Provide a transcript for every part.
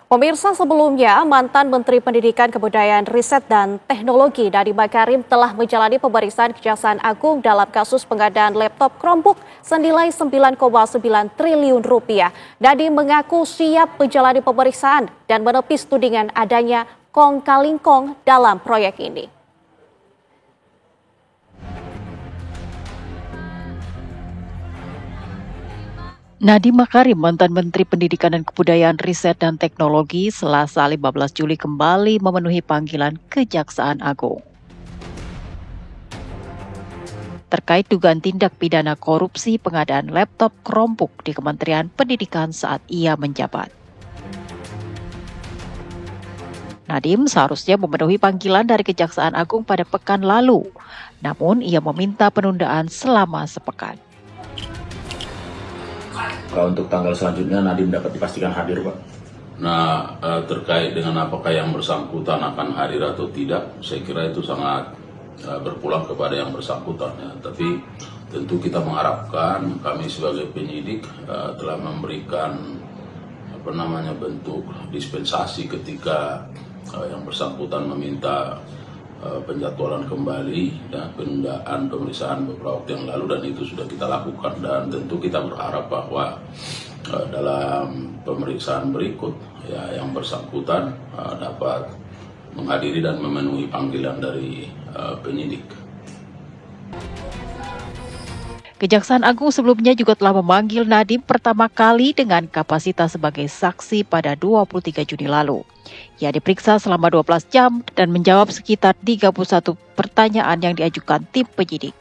Pemirsa, sebelumnya mantan Menteri Pendidikan Kebudayaan Riset dan Teknologi Nadiem Makarim telah menjalani pemeriksaan Kejaksaan Agung dalam kasus pengadaan laptop Chromebook senilai 9,9 triliun rupiah. Nadiem mengaku siap menjalani pemeriksaan dan menepis tudingan adanya kong kali kong dalam proyek ini. Nadiem Makarim, mantan Menteri Pendidikan dan Kebudayaan Riset dan Teknologi, Selasa 15 Juli kembali memenuhi panggilan Kejaksaan Agung. Terkait dugaan tindak pidana korupsi pengadaan laptop Chromebook di Kementerian Pendidikan saat ia menjabat. Nadiem seharusnya memenuhi panggilan dari Kejaksaan Agung pada pekan lalu, namun ia meminta penundaan selama sepekan. Untuk tanggal selanjutnya Nadiem dapat dipastikan hadir, Pak? Nah, terkait dengan apakah yang bersangkutan akan hadir atau tidak, saya kira itu sangat berpulang kepada yang bersangkutan. Ya. Tapi tentu kita mengharapkan kami sebagai penyidik telah memberikan bentuk dispensasi ketika yang bersangkutan meminta penjadwalan kembali dan penundaan pemeriksaan beberapa waktu yang lalu, dan itu sudah kita lakukan, dan tentu kita berharap bahwa dalam pemeriksaan berikut ya yang bersangkutan dapat menghadiri dan memenuhi panggilan dari penyidik. Kejaksaan Agung sebelumnya juga telah memanggil Nadiem pertama kali dengan kapasitas sebagai saksi pada 23 Juni lalu. Ia diperiksa selama 12 jam dan menjawab sekitar 31 pertanyaan yang diajukan tim penyidik.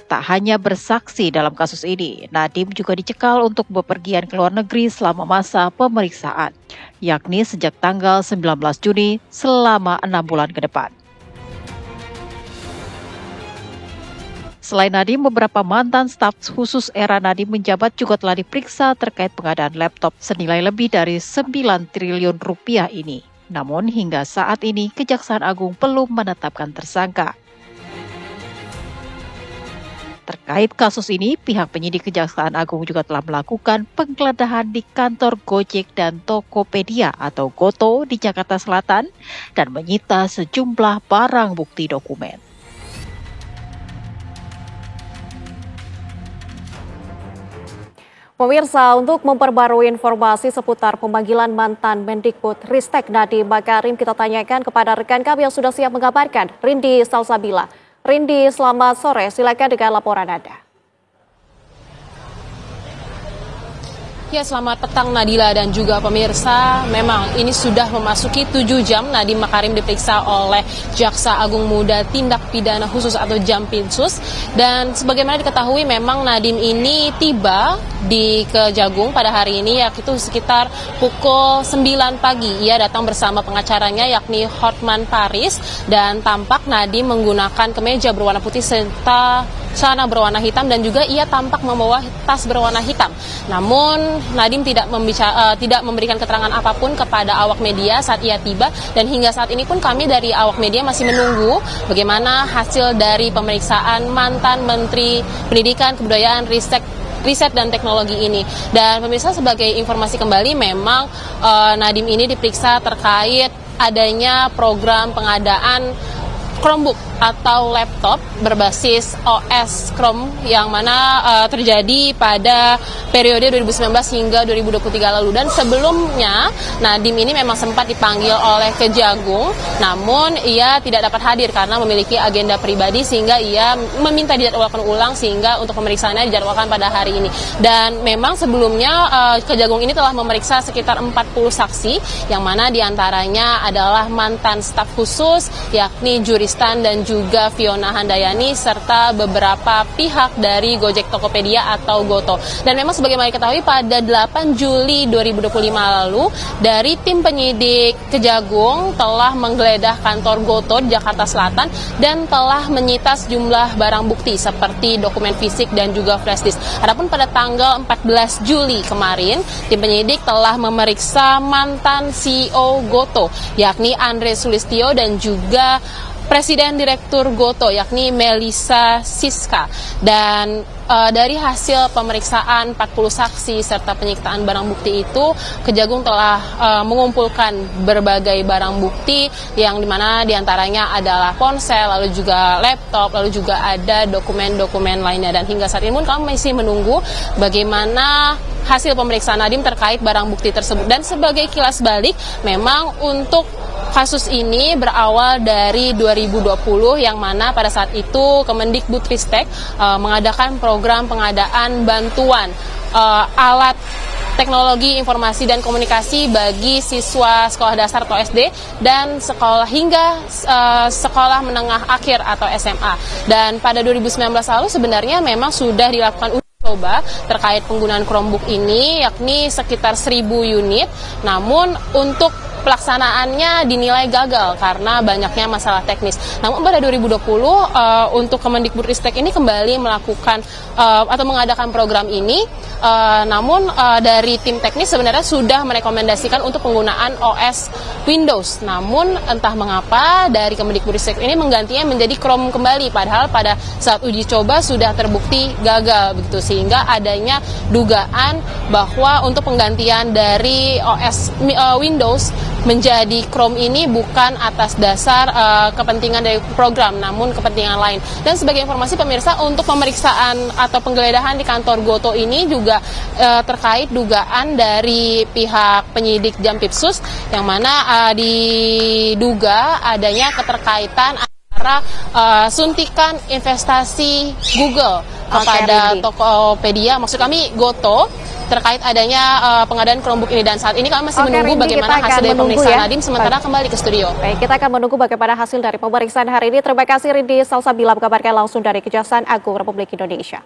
Tak hanya bersaksi dalam kasus ini, Nadiem juga dicekal untuk bepergian ke luar negeri selama masa pemeriksaan, yakni sejak tanggal 19 Juni selama 6 bulan ke depan. Selain Nadiem, beberapa mantan staf khusus era Nadiem menjabat juga telah diperiksa terkait pengadaan laptop senilai lebih dari 9 triliun rupiah ini. Namun hingga saat ini Kejaksaan Agung belum menetapkan tersangka. Terkait kasus ini, pihak penyidik Kejaksaan Agung juga telah melakukan penggeledahan di kantor Gojek dan Tokopedia atau Goto di Jakarta Selatan dan menyita sejumlah barang bukti dokumen. Pemirsa, untuk memperbarui informasi seputar pemanggilan mantan Mendikbud Ristek Nadiem Makarim, kita tanyakan kepada rekan kami yang sudah siap mengabarkan, Rindi Salsabila. Rindi, selamat sore, silakan dengan laporan Anda. Ya, selamat petang Nadila dan juga pemirsa. Memang ini sudah memasuki 7 jam Nadiem Makarim diperiksa oleh Jaksa Agung Muda Tindak Pidana Khusus atau Jampinsus. Dan sebagaimana diketahui memang Nadiem ini tiba di Kejagung pada hari ini, yaitu sekitar pukul 9 pagi. Ia datang bersama pengacaranya yakni Hotman Paris, dan tampak Nadiem menggunakan kemeja berwarna putih serta celana berwarna hitam, dan juga ia tampak membawa tas berwarna hitam. Namun Nadiem tidak memberikan keterangan apapun kepada awak media saat ia tiba, dan hingga saat ini pun kami dari awak media masih menunggu bagaimana hasil dari pemeriksaan mantan Menteri Pendidikan, Kebudayaan, Riset dan Teknologi ini. Dan pemirsa, sebagai informasi kembali, memang Nadiem ini diperiksa terkait adanya program pengadaan Chromebook atau laptop berbasis OS Chrome yang mana terjadi pada periode 2019 hingga 2023 lalu. Dan sebelumnya Nadiem ini memang sempat dipanggil oleh Kejagung, namun ia tidak dapat hadir karena memiliki agenda pribadi, sehingga ia meminta dijadwalkan ulang sehingga untuk pemeriksaannya dijadwalkan pada hari ini. Dan memang sebelumnya Kejagung ini telah memeriksa sekitar 40 saksi, yang mana diantaranya adalah mantan staf khusus yakni Juristan dan juga Fiona Handayani, serta beberapa pihak dari Gojek Tokopedia atau Goto. Dan memang sebagaimana diketahui pada 8 Juli 2025 lalu, dari tim penyidik Kejagung telah menggeledah kantor Goto di Jakarta Selatan dan telah menyita sejumlah barang bukti seperti dokumen fisik dan juga flash disk. Adapun pada tanggal 14 Juli kemarin, tim penyidik telah memeriksa mantan CEO Goto yakni Andre Sulistyo dan juga Presiden Direktur Goto yakni Melissa Siska. Dan dari hasil pemeriksaan 40 saksi serta penyitaan barang bukti itu, Kejagung telah mengumpulkan berbagai barang bukti yang dimana diantaranya adalah ponsel, lalu juga laptop, lalu juga ada dokumen-dokumen lainnya. Dan hingga saat ini pun kami masih menunggu bagaimana hasil pemeriksaan Nadiem terkait barang bukti tersebut. Dan sebagai kilas balik, memang untuk kasus ini berawal dari 2020 yang mana pada saat itu Kemendikbudristek mengadakan program pengadaan bantuan alat teknologi informasi dan komunikasi bagi siswa sekolah dasar atau SD dan sekolah hingga sekolah menengah akhir atau SMA. Dan pada 2019 lalu sebenarnya memang sudah dilakukan coba terkait penggunaan Chromebook ini, yakni sekitar 1.000 unit. Namun untuk pelaksanaannya dinilai gagal karena banyaknya masalah teknis. Namun pada 2020 untuk Kemendikbudristek ini kembali melakukan atau mengadakan program ini. Namun dari tim teknis sebenarnya sudah merekomendasikan untuk penggunaan OS Windows. Namun entah mengapa dari Kemendikbudristek ini menggantinya menjadi Chrome kembali, padahal pada saat uji coba sudah terbukti gagal begitu, sehingga adanya dugaan bahwa untuk penggantian dari OS Windows menjadi Chrome ini bukan atas dasar kepentingan dari program, namun kepentingan lain. Dan sebagai informasi pemirsa, untuk pemeriksaan atau penggeledahan di kantor Gotoh ini juga terkait dugaan dari pihak penyidik Jampitsus, yang mana diduga adanya keterkaitan antara suntikan investasi Google kepada Tokopedia, maksud kami Gotoh, terkait adanya pengadaan Chromebook ini. Dan saat ini kami masih menunggu Rindy, bagaimana hasil dari pemeriksaan Nadiem, sementara Baik. kembali ke studio. Baik, kita akan menunggu bagaimana hasil dari pemeriksaan hari ini. Terima kasih Rindy Salsabila mengabarkan langsung dari Kejaksaan Agung Republik Indonesia.